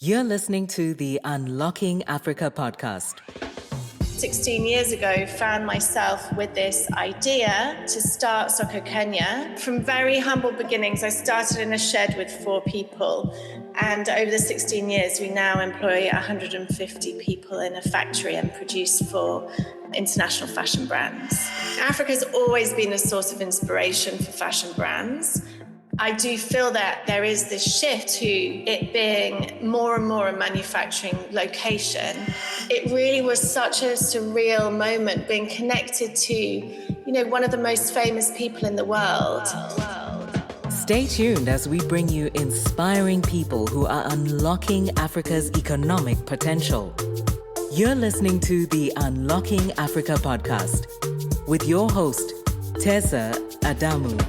You're listening to the Unlocking Africa podcast. 16 years ago, found myself with this idea to start SOKO Kenya. From very humble beginnings, I started in a shed with 4 people. And over the 16 years, we now employ 150 people in a factory and produce for international fashion brands. Africa's always been a source of inspiration for fashion brands. I do feel that there is this shift to it being more and more a manufacturing location. It really was such a surreal moment being connected to, one of the most famous people in the world. Stay tuned as we bring you inspiring people who are unlocking Africa's economic potential. You're listening to the Unlocking Africa podcast with your host, Tessa Adamu.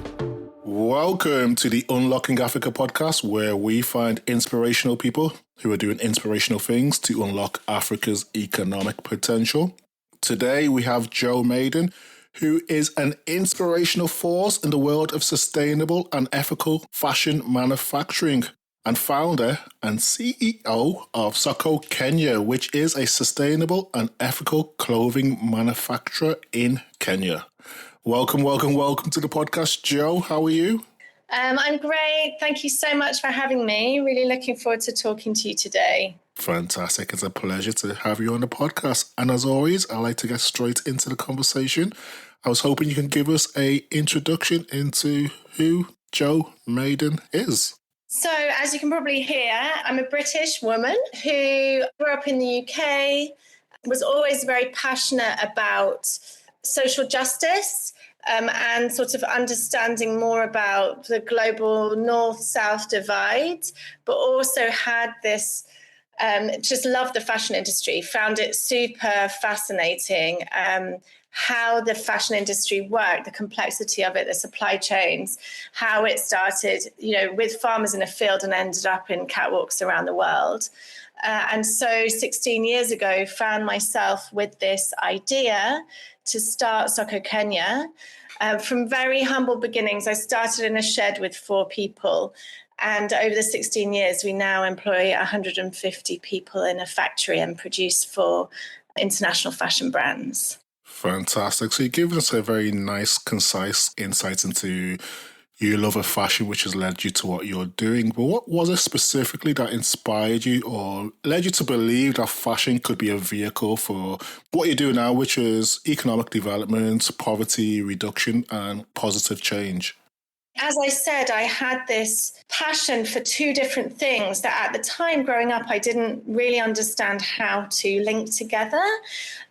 Welcome to the Unlocking Africa podcast, where we find inspirational people who are doing inspirational things to unlock Africa's economic potential. Today we have Jo Maiden, who is an inspirational force in the world of sustainable and ethical fashion manufacturing, and founder and CEO of SOKO Kenya, which is a sustainable and ethical clothing manufacturer in Kenya. Welcome to the podcast, Jo. How are you? I'm great. Thank you so much for having me. Really looking forward to talking to you today. Fantastic. It's a pleasure to have you on the podcast. And as always, I like to get straight into the conversation. I was hoping you can give us an introduction into who Jo Maiden is. So, as you can probably hear, I'm a British woman who grew up in the UK, was always very passionate about social justice and sort of understanding more about the global north-south divide, but also had this, just loved the fashion industry, found it super fascinating, how the fashion industry worked, the complexity of it, the supply chains, how it started, with farmers in a field and ended up in catwalks around the world. And so 16 years ago, found myself with this idea to start SOKO Kenya. From very humble beginnings, I started in a shed with 4 people. And over the 16 years, we now employ 150 people in a factory and produce for international fashion brands. Fantastic. So you give us a very nice, concise insight into your love of fashion, which has led you to what you're doing. But what was it specifically that inspired you or led you to believe that fashion could be a vehicle for what you do now, which is economic development, poverty reduction, and positive change? As I said, I had this passion for 2 different things that at the time growing up, I didn't really understand how to link together.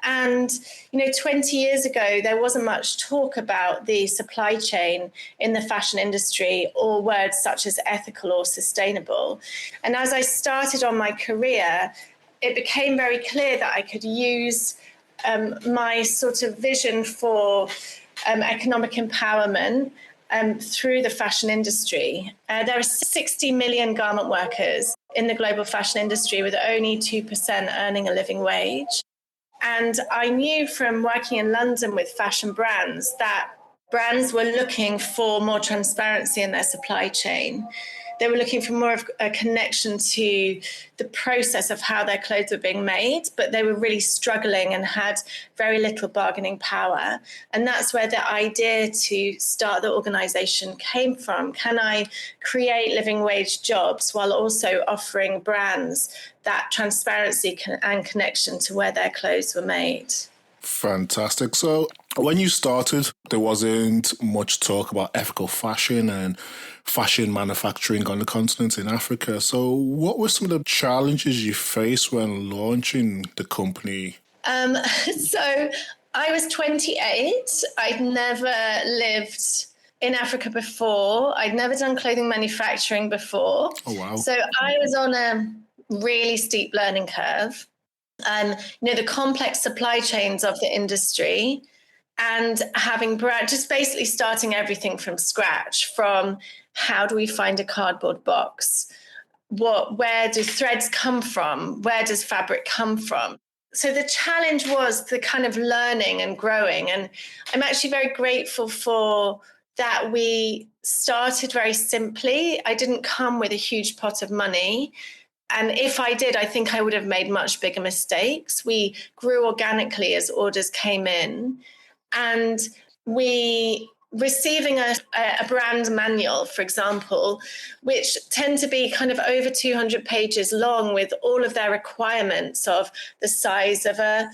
And, 20 years ago, there wasn't much talk about the supply chain in the fashion industry or words such as ethical or sustainable. And as I started on my career, it became very clear that I could use my sort of vision for economic empowerment through the fashion industry. There are 60 million garment workers in the global fashion industry with only 2% earning a living wage. And I knew from working in London with fashion brands that brands were looking for more transparency in their supply chain. They were looking for more of a connection to the process of how their clothes were being made, but they were really struggling and had very little bargaining power. And that's where the idea to start the organization came from. Can I create living wage jobs while also offering brands that transparency and connection to where their clothes were made? Fantastic. So when you started, there wasn't much talk about ethical fashion and fashion manufacturing on the continent in Africa. So what were some of the challenges you faced when launching the company? So I was 28. I'd never lived in Africa before. I'd never done clothing manufacturing before. Oh, wow. So I was on a really steep learning curve. The complex supply chains of the industry and having just basically starting everything from scratch, from how do we find a cardboard box? Where do threads come from? Where does fabric come from? So the challenge was the kind of learning and growing. And I'm actually very grateful for that. We started very simply. I didn't come with a huge pot of money. And if I did, I think I would have made much bigger mistakes. We grew organically as orders came in, and we receiving a brand manual, for example, which tend to be kind of over 200 pages long with all of their requirements of the size of a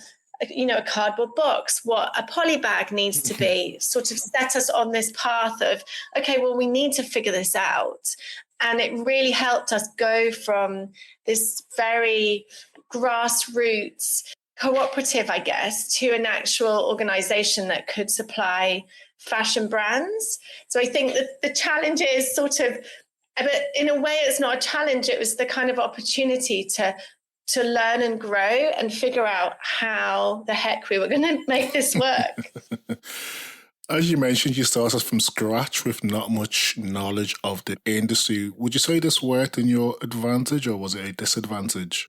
cardboard box, what a poly bag needs to be, sort of set us on this path of, okay, well, we need to figure this out. And it really helped us go from this very grassroots cooperative, I guess, to an actual organization that could supply fashion brands. So I think that the challenge is sort of, but in a way, it's not a challenge. It was the kind of opportunity to learn and grow and figure out how the heck we were going to make this work. As you mentioned, you started from scratch with not much knowledge of the industry. Would you say this worked in your advantage or was it a disadvantage?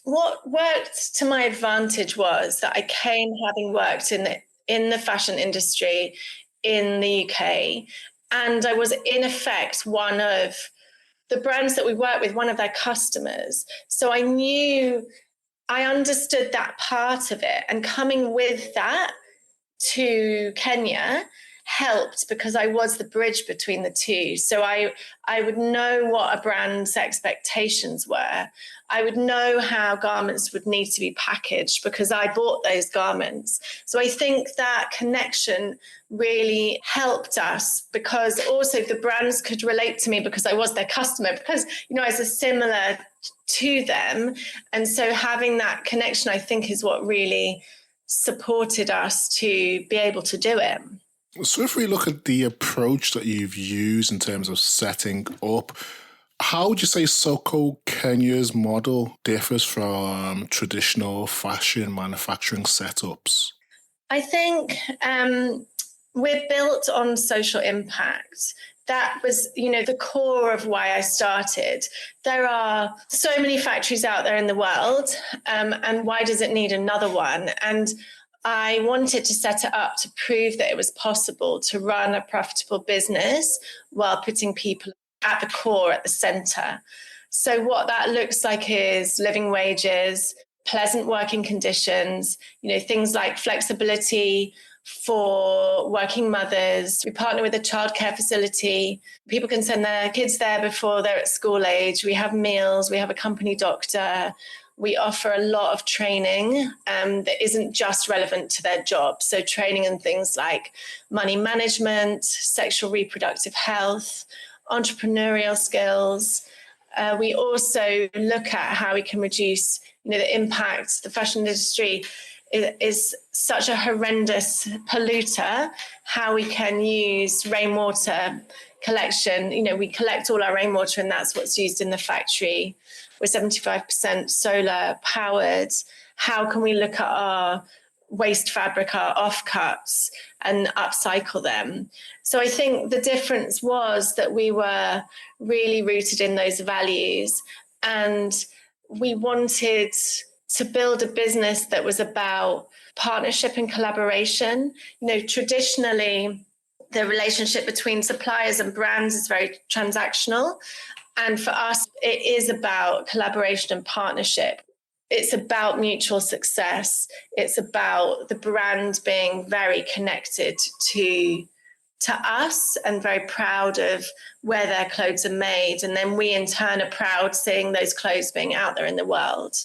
What worked to my advantage was that I came having worked in the fashion industry in the UK, and I was in effect one of the brands that we work with, one of their customers. So I understood that part of it, and coming with that to Kenya helped because I was the bridge between the two. So I would know what a brand's expectations were. I would know how garments would need to be packaged because I bought those garments. So I think that connection really helped us, because also the brands could relate to me because I was their customer, because, I was similar to them. And so having that connection, I think, is what really supported us to be able to do it. So if we look at the approach that you've used in terms of setting up, how would you say SOKO Kenya's model differs from traditional fashion manufacturing setups? I think we're built on social impact. That was, the core of why I started. There are so many factories out there in the world, and why does it need another one? And I wanted to set it up to prove that it was possible to run a profitable business while putting people at the core, at the center. So what that looks like is living wages, pleasant working conditions, things like flexibility for working mothers. We partner with a childcare facility. People can send their kids there before they're at school age. We have meals. We have a company doctor. We offer a lot of training that isn't just relevant to their job. So training in things like money management, sexual reproductive health, entrepreneurial skills. We also look at how we can reduce, the impact. The fashion industry is such a horrendous polluter, how we can use rainwater collection. We collect all our rainwater and that's what's used in the factory. We're 75% solar powered. How can we look at our waste fabric, our offcuts, and upcycle them? So I think the difference was that we were really rooted in those values, and we wanted to build a business that was about partnership and collaboration. Traditionally, the relationship between suppliers and brands is very transactional. And for us, it is about collaboration and partnership. It's about mutual success. It's about the brand being very connected to us and very proud of where their clothes are made. And then we in turn are proud seeing those clothes being out there in the world.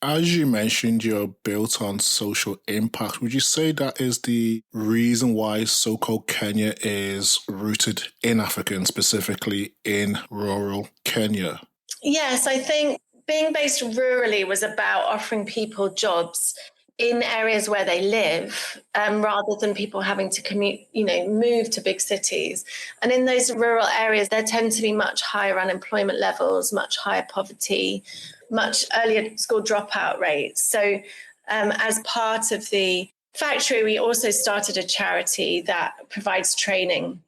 As you mentioned, you're built on social impact. Would you say that is the reason why SOKO Kenya is rooted in Africa and specifically in rural Kenya? Yes, I think being based rurally was about offering people jobs in areas where they live, rather than people having to commute, move to big cities. And in those rural areas, there tend to be much higher unemployment levels, much higher poverty, much earlier school dropout rates. So as part of the factory, we also started a charity that provides training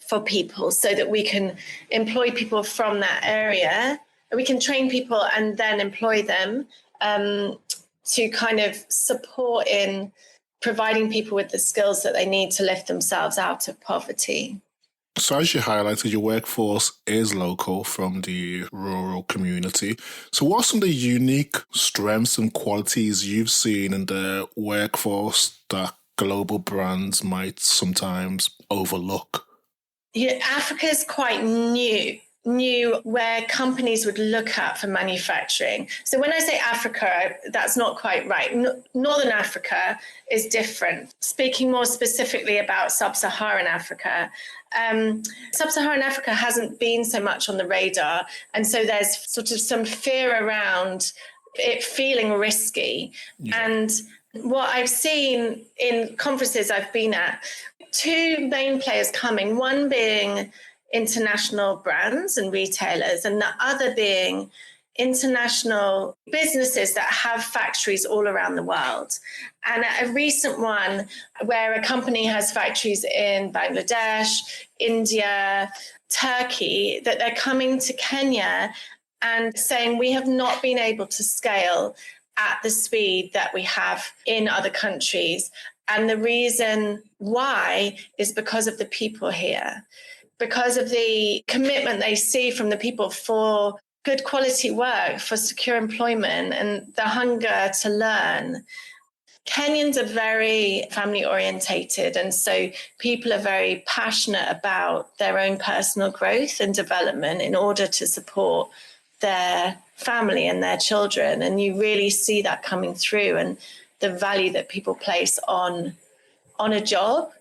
for people so that we can employ people from that area. We can train people and then employ them to kind of support in providing people with the skills that they need to lift themselves out of poverty. So as you highlighted, your workforce is local from the rural community. So what are some of the unique strengths and qualities you've seen in the workforce that global brands might sometimes overlook? Yeah, Africa is quite new where companies would look at for manufacturing. So when I say Africa, that's not quite right. Northern Africa is different. Speaking more specifically about sub-Saharan Africa, sub-Saharan Africa hasn't been so much on the radar. And so there's sort of some fear around it feeling risky. Yeah. And what I've seen in conferences I've been at, two main players coming, one being international brands and retailers, and the other being international businesses that have factories all around the world. And a recent one where a company has factories in Bangladesh, India, Turkey, that they're coming to Kenya and saying, we have not been able to scale at the speed that we have in other countries. And the reason why is because of the people here, because of the commitment they see from the people for good quality work, for secure employment, and the hunger to learn. Kenyans are very family orientated, and so people are very passionate about their own personal growth and development in order to support their family and their children. And you really see that coming through, and the value that people place on a job.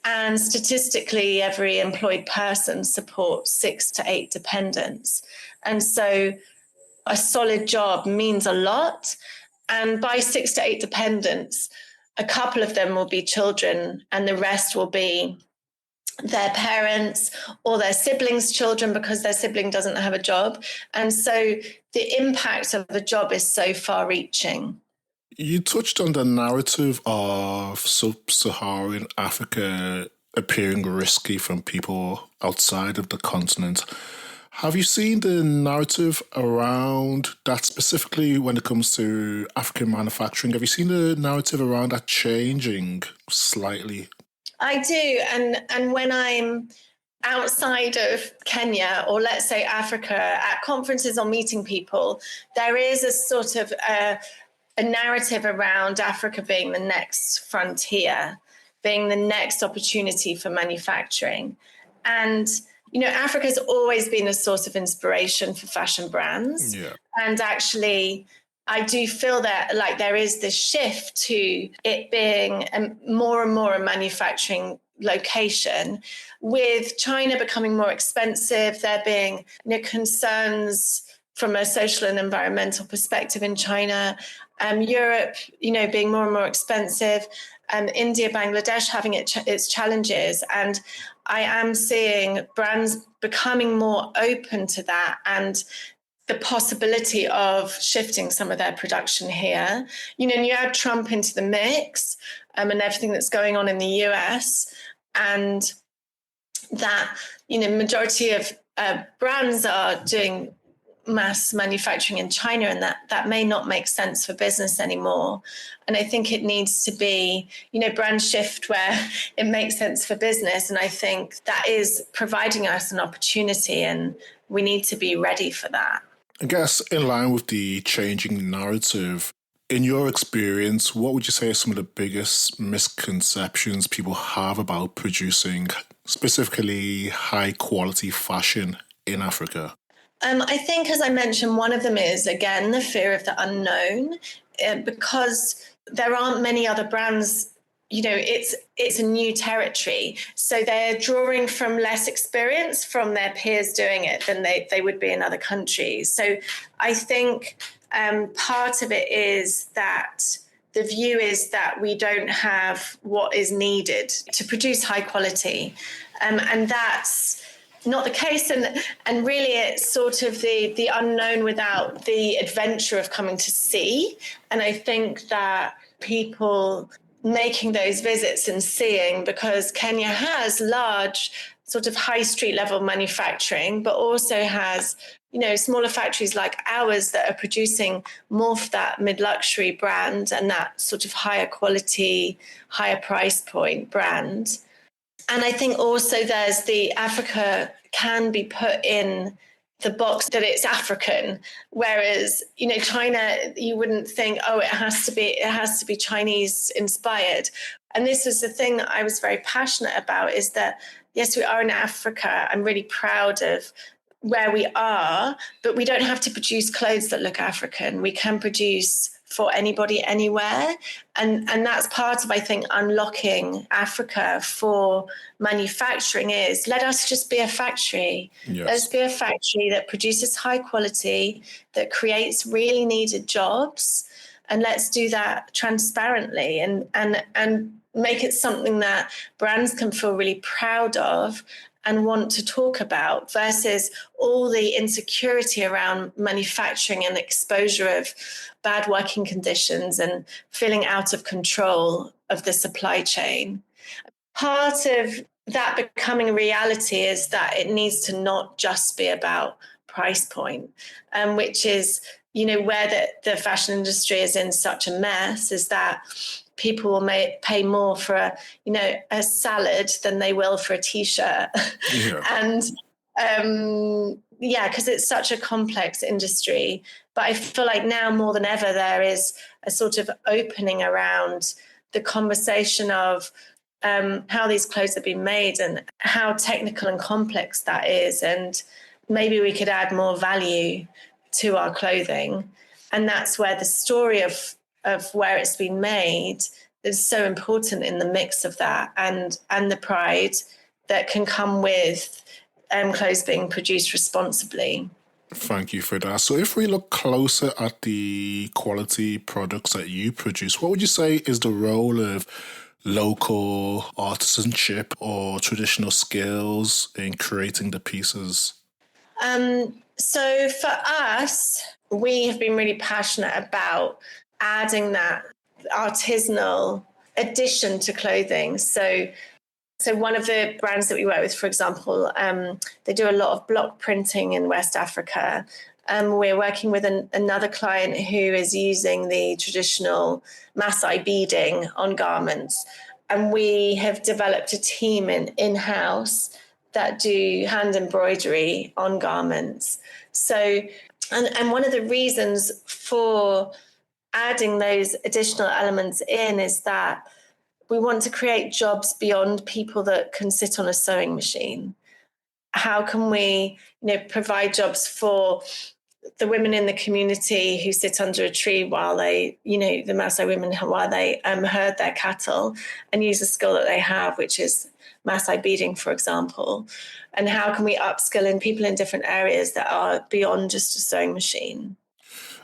And statistically, every employed person supports 6 to 8 dependents. And so a solid job means a lot. And by 6 to 8 dependents, a couple of them will be children, and the rest will be their parents or their siblings' children because their sibling doesn't have a job. And so the impact of the job is so far reaching. You touched on the narrative of sub-Saharan Africa appearing risky from people outside of the continent. Have you seen the narrative around that specifically when it comes to African manufacturing? Have you seen the narrative around that changing slightly? I do. And when I'm outside of Kenya, or let's say Africa, at conferences or meeting people, there is a sort of a narrative around Africa being the next frontier, being the next opportunity for manufacturing. And, you know, Africa's always been a source of inspiration for fashion brands. Yeah. And actually, I do feel that like there is this shift to it being more and more a manufacturing location, with China becoming more expensive, there being concerns from a social and environmental perspective in China, Europe, being more and more expensive, India, Bangladesh having its challenges. And I am seeing brands becoming more open to that and the possibility of shifting some of their production here. And you add Trump into the mix and everything that's going on in the US, and that, majority of brands are doing mass manufacturing in China, and that may not make sense for business anymore. And I think it needs to be, brand shift where it makes sense for business. And I think that is providing us an opportunity, and we need to be ready for that. I guess in line with the changing narrative, in your experience, what would you say are some of the biggest misconceptions people have about producing specifically high quality fashion in Africa? I think, as I mentioned, one of them is, again, the fear of the unknown, because there aren't many other brands. It's a new territory. So they're drawing from less experience from their peers doing it than they would be in other countries. So I think part of it is that the view is that we don't have what is needed to produce high quality. And that's not the case. And really it's sort of the unknown without the adventure of coming to see. And I think that people making those visits and seeing, because Kenya has large sort of high street level manufacturing, but also has, smaller factories like ours that are producing more for that mid-luxury brand and that sort of higher quality, higher price point brand. And I think also there's the Africa can be put in the box that it's African, whereas, China, you wouldn't think, oh, it has to be Chinese inspired. And this was the thing that I was very passionate about, is that, yes, we are in Africa. I'm really proud of where we are, but we don't have to produce clothes that look African. We can produce for anybody, anywhere. And that's part of, I think, unlocking Africa for manufacturing is, let us just be a factory. Yes. Let's be a factory that produces high quality, that creates really needed jobs. And let's do that transparently and make it something that brands can feel really proud of and want to talk about, versus all the insecurity around manufacturing and exposure of bad working conditions and feeling out of control of the supply chain. Part of that becoming a reality is that it needs to not just be about price point, which is, where the fashion industry is in such a mess, is that people will pay more for a salad than they will for a t-shirt. Yeah. And because it's such a complex industry. But I feel like now more than ever, there is a sort of opening around the conversation of how these clothes have been made and how technical and complex that is. And maybe we could add more value to our clothing. And that's where the story of where it's been made is so important in the mix of that, and the pride that can come with clothes being produced responsibly. Thank you for that. So if we look closer at the quality products that you produce, what would you say is the role of local artisanship or traditional skills in creating the pieces? So for us, we have been really passionate about adding that artisanal addition to clothing. So one of the brands that we work with, for example, they do a lot of block printing in West Africa. We're working with another client who is using the traditional Maasai beading on garments. And we have developed a team in-house that do hand embroidery on garments. So, and one of the reasons for adding those additional elements in is that we want to create jobs beyond people that can sit on a sewing machine. How can we, provide jobs for the women in the community who sit under a tree while they, the Maasai women, while they herd their cattle, and use a skill that they have, which is Maasai beading, for example? And how can we upskill in people in different areas that are beyond just a sewing machine?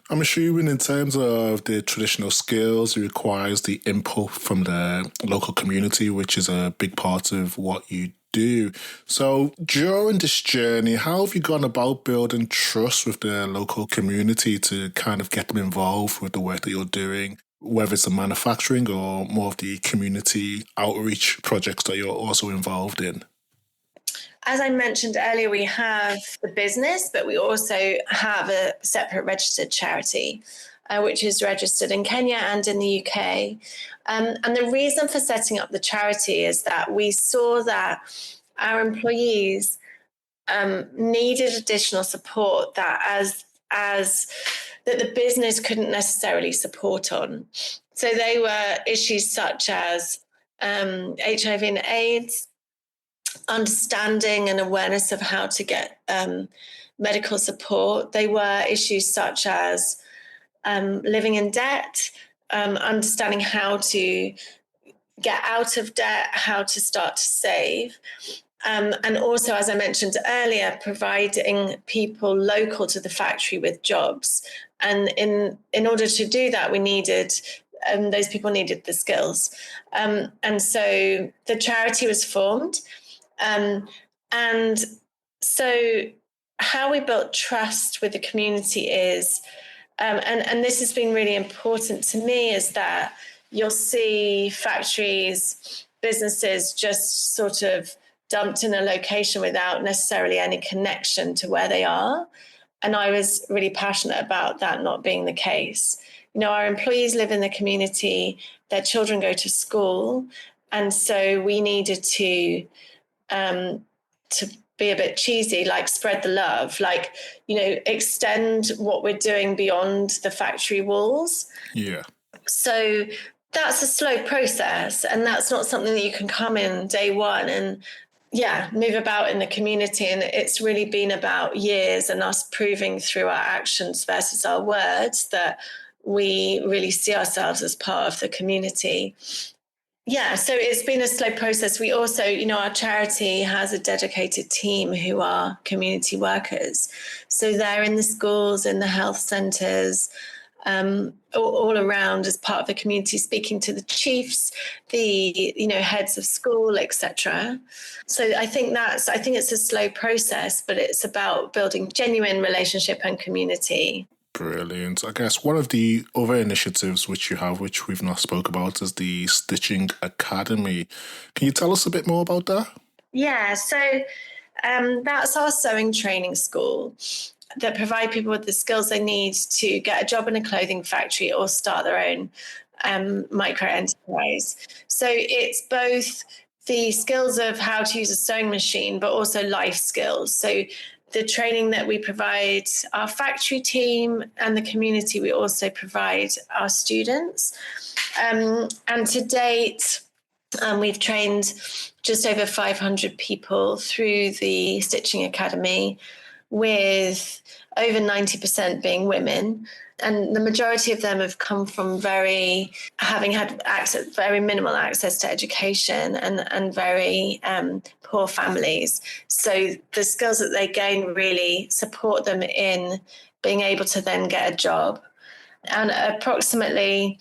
I'm assuming in terms of the traditional skills, it requires the input from the local community, which is a big part of what you do. So during this journey, how have you gone about building trust with the local community to kind of get them involved with the work that you're doing, whether it's the manufacturing or more of the community outreach projects that you're also involved in? As I mentioned earlier, we have the business, but we also have a separate registered charity, which is registered in Kenya and in the UK. And the reason for setting up the charity is that we saw that our employees needed additional support that that the business couldn't necessarily support on. So they were issues such as HIV and AIDS, understanding and awareness of how to get medical support. They were issues such as living in debt, understanding how to get out of debt, how to start to save. And also, as I mentioned earlier, providing people local to the factory with jobs. And in order to do that, we needed those people needed the skills. And so the charity was formed. And so how we built trust with the community is, and this has been really important to me, is that you'll see factories, businesses just sort of dumped in a location without necessarily any connection to where they are. And I was really passionate about that not being the case. Our employees live in the community, their children go to school, And so we needed to be a bit cheesy, like spread the love, like, extend what we're doing beyond the factory walls. Yeah. So that's a slow process, and that's not something that you can come in day one and move about in the community. And it's really been about years and us proving through our actions versus our words that we really see ourselves as part of the community. Yeah, so it's been a slow process. We also, our charity has a dedicated team who are community workers. So they're in the schools, in the health centres, all around as part of the community, speaking to the chiefs, the heads of school, etc. So I think it's a slow process, but it's about building genuine relationship and community. Brilliant. I guess one of the other initiatives which you have, which we've not spoke about, is the Stitching Academy. Can you tell us a bit more about that? Yeah, so that's our sewing training school that provide people with the skills they need to get a job in a clothing factory or start their own micro enterprise. So it's both the skills of how to use a sewing machine, but also life skills. So the training that we provide our factory team and the community, we also provide our students. And to date, we've trained just over 500 people through the Stitching Academy, with over 90% being women. And the majority of them have come from having had very minimal access to education and very poor families. So the skills that they gain really support them in being able to then get a job. And approximately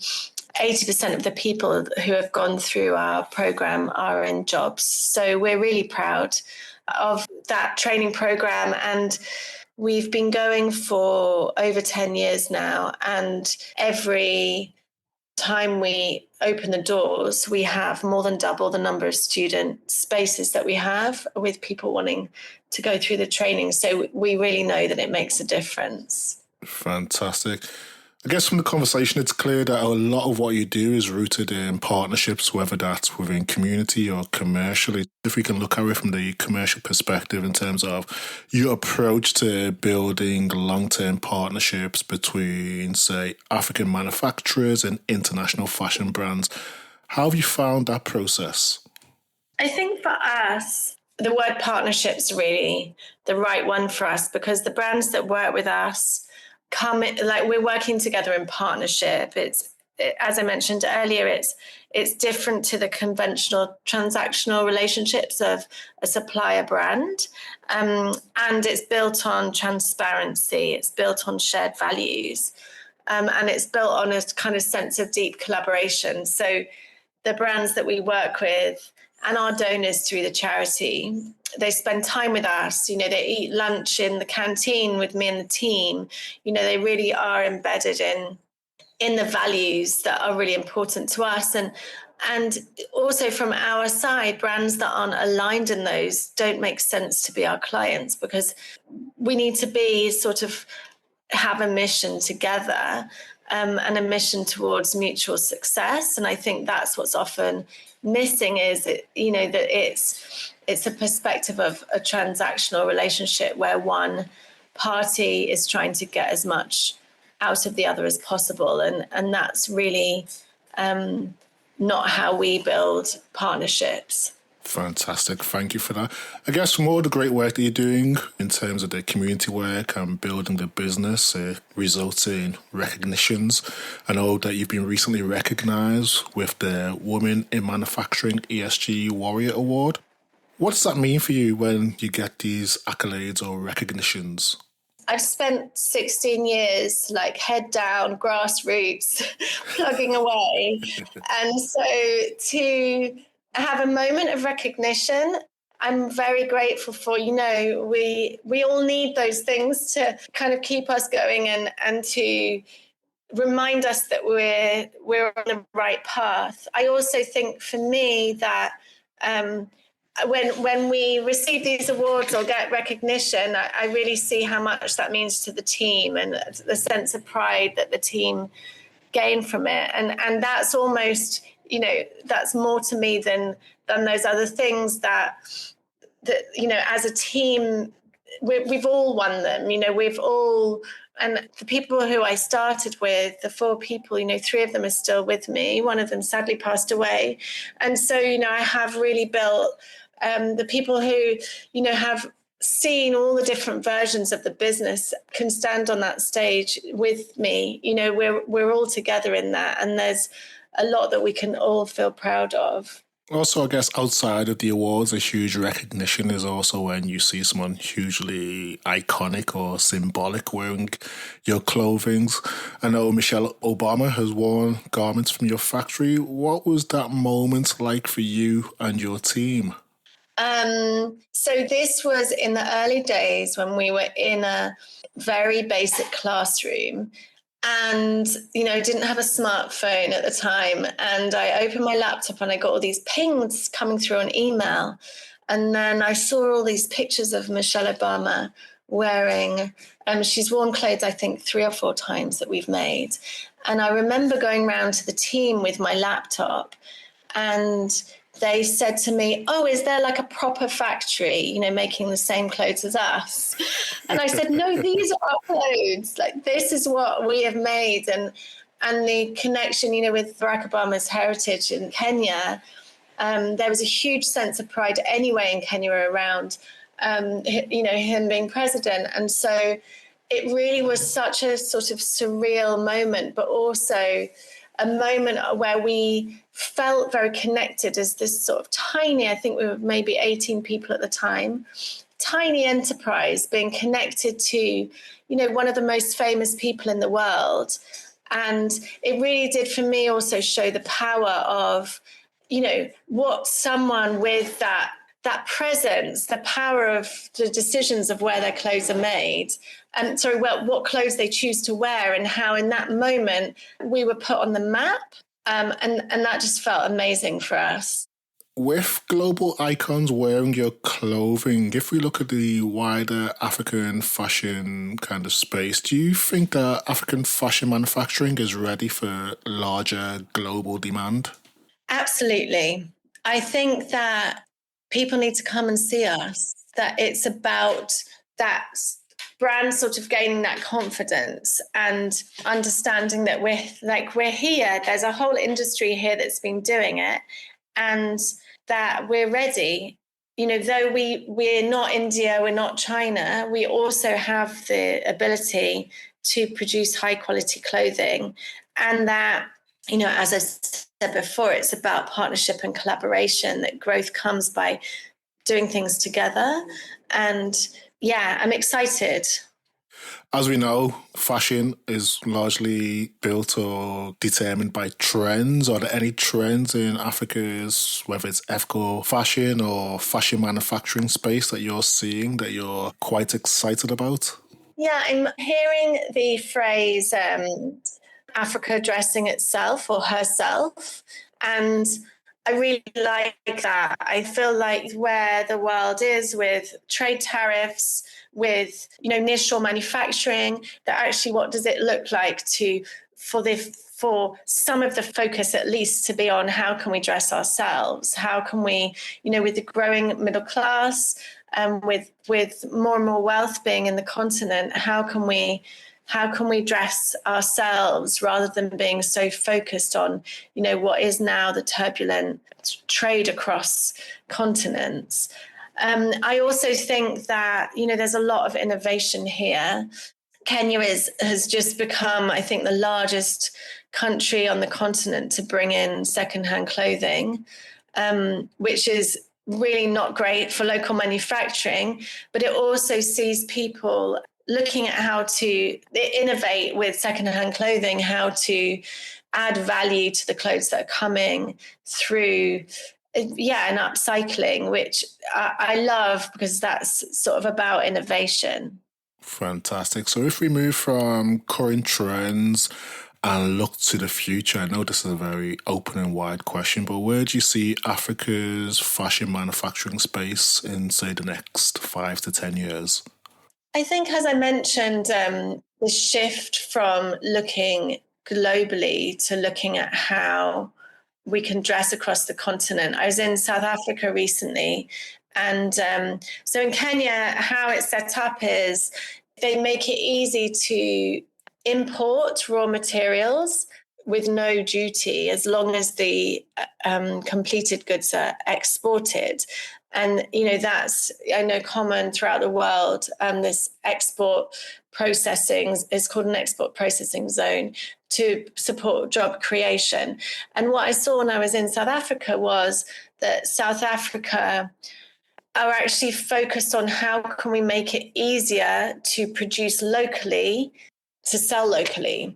80% of the people who have gone through our program are in jobs. So we're really proud of that training program, and we've been going for over 10 years now, and every time we open the doors, we have more than double the number of student spaces that we have, with people wanting to go through the training. So we really know that it makes a difference. Fantastic. I guess from the conversation, it's clear that a lot of what you do is rooted in partnerships, whether that's within community or commercially. If we can look at it from the commercial perspective in terms of your approach to building long-term partnerships between, say, African manufacturers and international fashion brands, how have you found that process? I think for us, the word partnership's really the right one for us, because the brands that work with us we're working together in partnership. As I mentioned earlier, it's different to the conventional transactional relationships of a supplier brand, and it's built on transparency. It's built on shared values, and it's built on a kind of sense of deep collaboration. So the brands that we work with and our donors through the charity, they spend time with us. They eat lunch in the canteen with me and the team. They really are embedded in the values that are really important to us. And also from our side, brands that aren't aligned in those don't make sense to be our clients, because we need to be have a mission together, and a mission towards mutual success. And I think that's what's often missing, is that it's a perspective of a transactional relationship where one party is trying to get as much out of the other as possible, and that's really not how we build partnerships. Fantastic. Thank you for that. I guess from all the great work that you're doing in terms of the community work and building the business, results in recognitions. I know that you've been recently recognized with the Women in Manufacturing ESG Warrior Award. What does that mean for you when you get these accolades or recognitions? I've spent 16 years head down, grassroots, plugging away. And so to have a moment of recognition, I'm very grateful for. We all need those things to kind of keep us going and to remind us that we're on the right path. I also think for me that when we receive these awards or get recognition, I really see how much that means to the team, and the sense of pride that the team gain from it. And that's almost, that's more to me than those other things that as a team, we've all won them. And the people who I started with, the 4 people, 3 of them are still with me. One of them sadly passed away. And so, I have really built the people who, have seen all the different versions of the business can stand on that stage with me. We're all together in that. And there's a lot that we can all feel proud of. Also, I guess outside of the awards, a huge recognition is also when you see someone hugely iconic or symbolic wearing your clothing. I know Michelle Obama has worn garments from your factory. What was that moment like for you and your team? So this was in the early days when we were in a very basic classroom. And, didn't have a smartphone at the time. And I opened my laptop and I got all these pings coming through on email. And then I saw all these pictures of Michelle Obama wearing, she's worn clothes, I think 3 or 4 times that we've made. And I remember going round to the team with my laptop and they said to me, "Oh, is there like a proper factory, making the same clothes as us?" And I said, "No, these are our clothes. Like, this is what we have made." And the connection, with Barack Obama's heritage in Kenya, there was a huge sense of pride anyway in Kenya around, him being president. And so it really was such a sort of surreal moment, but also a moment where we felt very connected as this sort of tiny, I think we were maybe 18 people at the time, tiny enterprise being connected to, one of the most famous people in the world. And it really did for me also show the power of, what someone with that presence, the power of the decisions of where their clothes are made, and what clothes they choose to wear, and how in that moment we were put on the map. And that just felt amazing for us. With global icons wearing your clothing, if we look at the wider African fashion kind of space, do you think that African fashion manufacturing is ready for larger global demand? Absolutely. I think that people need to come and see us, that it's about that brand sort of gaining that confidence and understanding that we're here. There's a whole industry here that's been doing it, and that we're ready. Though we're not India, we're not China, we also have the ability to produce high quality clothing. And that, as I said before, it's about partnership and collaboration, that growth comes by doing things together. And yeah, I'm excited. As we know, fashion is largely built or determined by trends. Are there any trends in Africa's, whether it's ethical fashion or fashion manufacturing space, that you're seeing that you're quite excited about? Yeah, I'm hearing the phrase Africa dressing itself or herself. And I really like that. I feel like where the world is with trade tariffs, with nearshore manufacturing, that actually what does it look like for some of the focus at least to be on how can we dress ourselves? How can we, with the growing middle class and with more and more wealth being in the continent, how can we dress ourselves rather than being so focused on, what is now the turbulent trade across continents? I also think that, there's a lot of innovation here. Kenya has just become, I think, the largest country on the continent to bring in secondhand clothing, which is really not great for local manufacturing, but it also sees people looking at how to innovate with secondhand clothing, how to add value to the clothes that are coming through, and upcycling, which I love because that's sort of about innovation. Fantastic. So if we move from current trends and look to the future, I know this is a very open and wide question, but where do you see Africa's fashion manufacturing space in, say, the next 5 to 10 years? I think, as I mentioned, the shift from looking globally to looking at how we can dress across the continent. I was in South Africa recently, and so in Kenya, how it's set up is they make it easy to import raw materials with no duty as long as the completed goods are exported. And, that's, I know, common throughout the world. This export processing is called an export processing zone to support job creation. And what I saw when I was in South Africa was that South Africa are actually focused on how can we make it easier to produce locally, to sell locally.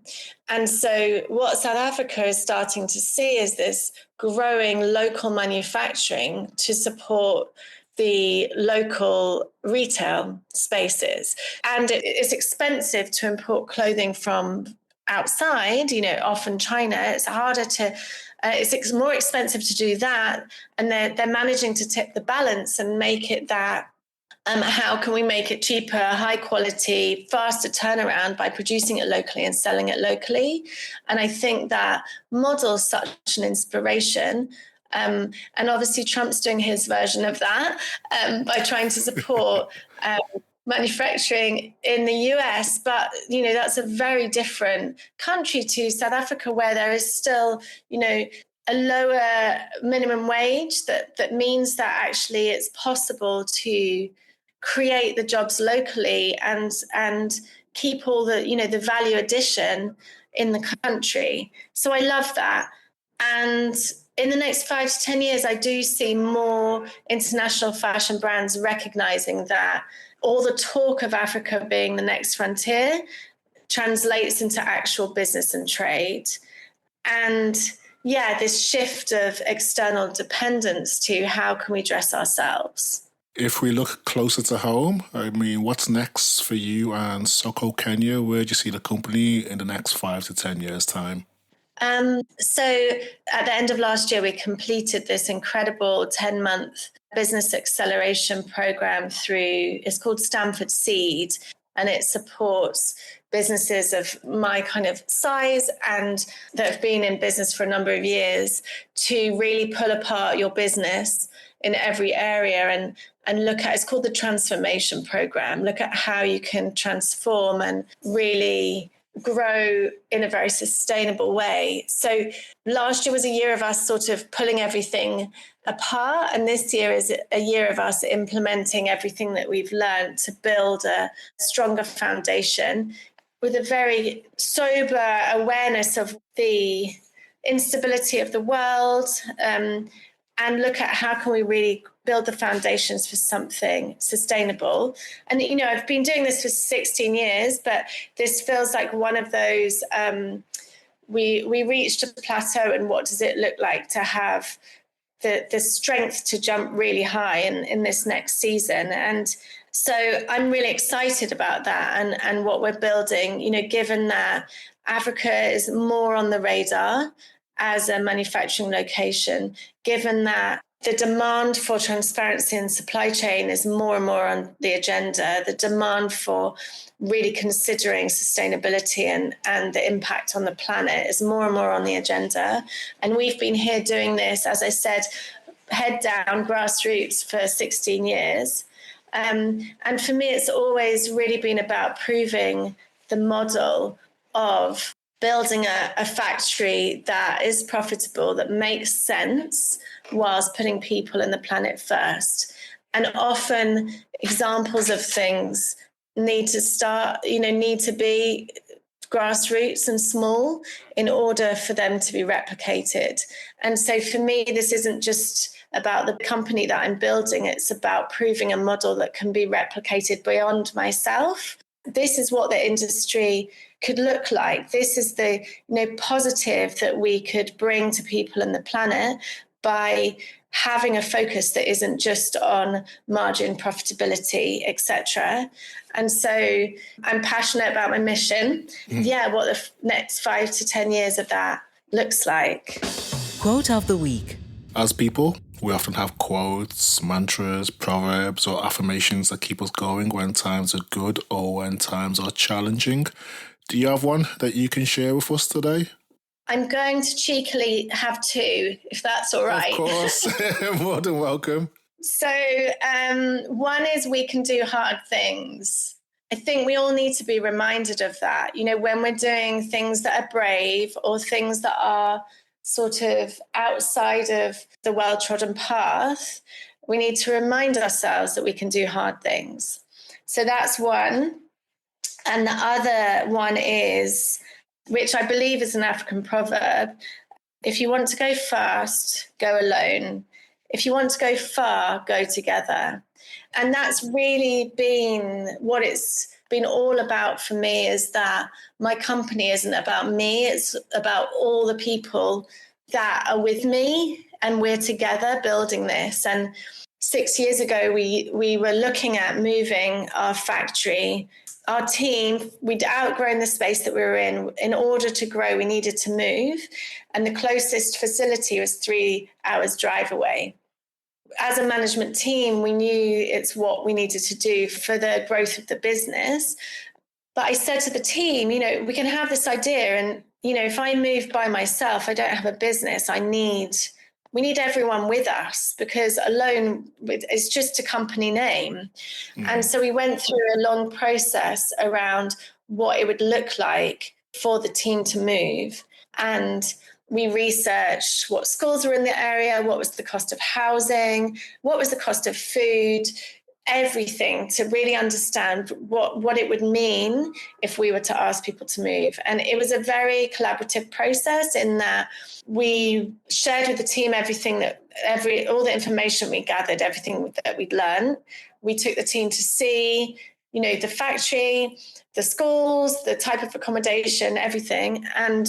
And so what South Africa is starting to see is this growing local manufacturing to support the local retail spaces. And it's expensive to import clothing from outside, often China. It's harder to, it's more expensive to do that. And they're managing to tip the balance and make it that how can we make it cheaper, high quality, faster turnaround by producing it locally and selling it locally? And I think that model's such an inspiration. And obviously Trump's doing his version of that by trying to support manufacturing in the US. But, that's a very different country to South Africa, where there is still, a lower minimum wage that means that actually it's possible to create the jobs locally and keep all the, the value addition in the country. So I love that. And in the next 5 to 10 years, I do see more international fashion brands recognizing that all the talk of Africa being the next frontier translates into actual business and trade. And this shift of external dependence to how can we dress ourselves. If we look closer to home, what's next for you and SOKO Kenya? Where do you see the company in the next 5 to 10 years' time? So at the end of last year, we completed this incredible 10-month business acceleration program it's called Stanford Seed, and it supports businesses of my kind of size and that have been in business for a number of years to really pull apart your business in every area and look at, it's called the transformation program, look at how you can transform and really grow in a very sustainable way. So last year was a year of us sort of pulling everything apart, and this year is a year of us implementing everything that we've learned to build a stronger foundation with a very sober awareness of the instability of the world, and look at how can we really build the foundations for something sustainable. And, I've been doing this for 16 years, but this feels like one of those, we reached a plateau, and what does it look like to have the strength to jump really high in this next season? And so I'm really excited about that and what we're building, given that Africa is more on the radar as a manufacturing location, given that the demand for transparency in supply chain is more and more on the agenda, the demand for really considering sustainability and the impact on the planet is more and more on the agenda. And we've been here doing this, as I said, head down, grassroots for 16 years. And for me, it's always really been about proving the model of building a factory that is profitable, that makes sense, whilst putting people and the planet first. And often examples of things need to be grassroots and small in order for them to be replicated. And so for me, this isn't just about the company that I'm building, it's about proving a model that can be replicated beyond myself. This is what the industry could look like. This is the positive that we could bring to people and the planet by having a focus that isn't just on margin, profitability, etc. And so I'm passionate about my mission. What the next 5 to 10 years of that looks like. Quote of the week. As people, we often have quotes, mantras, proverbs, or affirmations that keep us going when times are good or when times are challenging. Do you have one that you can share with us today? I'm going to cheekily have two, if that's all right. Of course, more than welcome. So one is we can do hard things. I think we all need to be reminded of that. You know, when we're doing things that are brave or things that are sort of outside of the well-trodden path, we need to remind ourselves that we can do hard things. So that's one. And the other one is, which I believe is an African proverb, if you want to go fast, go alone. If you want to go far, go together. And that's really been what it's been all about for me, is that my company isn't about me. It's about all the people that are with me, and we're together building this. And 6 years ago, we were looking at moving our factory. Our team, we'd outgrown the space that we were in. In order to grow, we needed to move. And the closest facility was 3 hours drive away. As a management team, we knew it's what we needed to do for the growth of the business. But I said to the team, you know, we can have this idea. And, you know, if I move by myself, I don't have a business. We need everyone with us, because alone it's just a company name. And so we went through a long process around what it would look like for the team to move. And we researched what schools were in the area, what was the cost of housing, what was the cost of food, everything, to really understand what it would mean if we were to ask people to move. And it was a very collaborative process in that we shared with the team all the information we gathered, everything that we'd learned. We took the team to see, you know, the factory, the schools, the type of accommodation, everything. And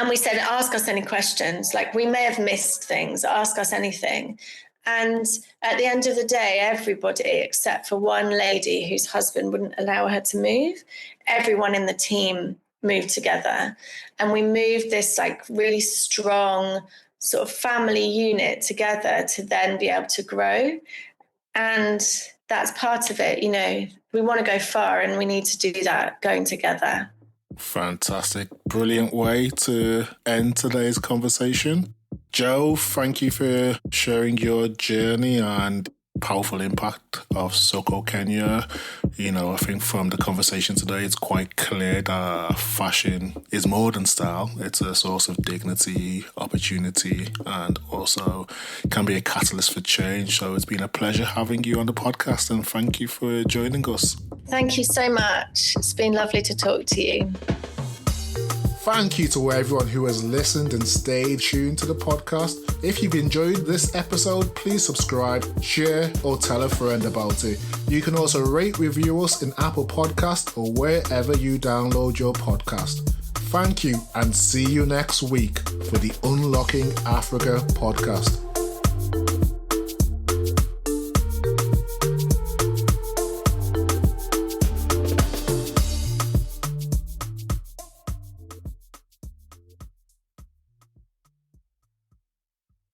we said, ask us any questions. Like, we may have missed things, ask us anything. And at the end of the day, everybody, except for one lady whose husband wouldn't allow her to move, everyone in the team moved together. And we moved this like really strong sort of family unit together to then be able to grow. And that's part of it. You know, we want to go far, and we need to do that going together. Fantastic. Brilliant way to end today's conversation. Jo, thank you for sharing your journey and powerful impact of SOKO Kenya. You know, I think from the conversation today, it's quite clear that fashion is more than style. It's a source of dignity, opportunity, and also can be a catalyst for change. So it's been a pleasure having you on the podcast, and thank you for joining us. Thank you so much. It's been lovely to talk to you. Thank you to everyone who has listened and stayed tuned to the podcast. If you've enjoyed this episode, please subscribe, share, or tell a friend about it. You can also rate, review us in Apple Podcast or wherever you download your podcast. Thank you, and see you next week for the Unlocking Africa podcast.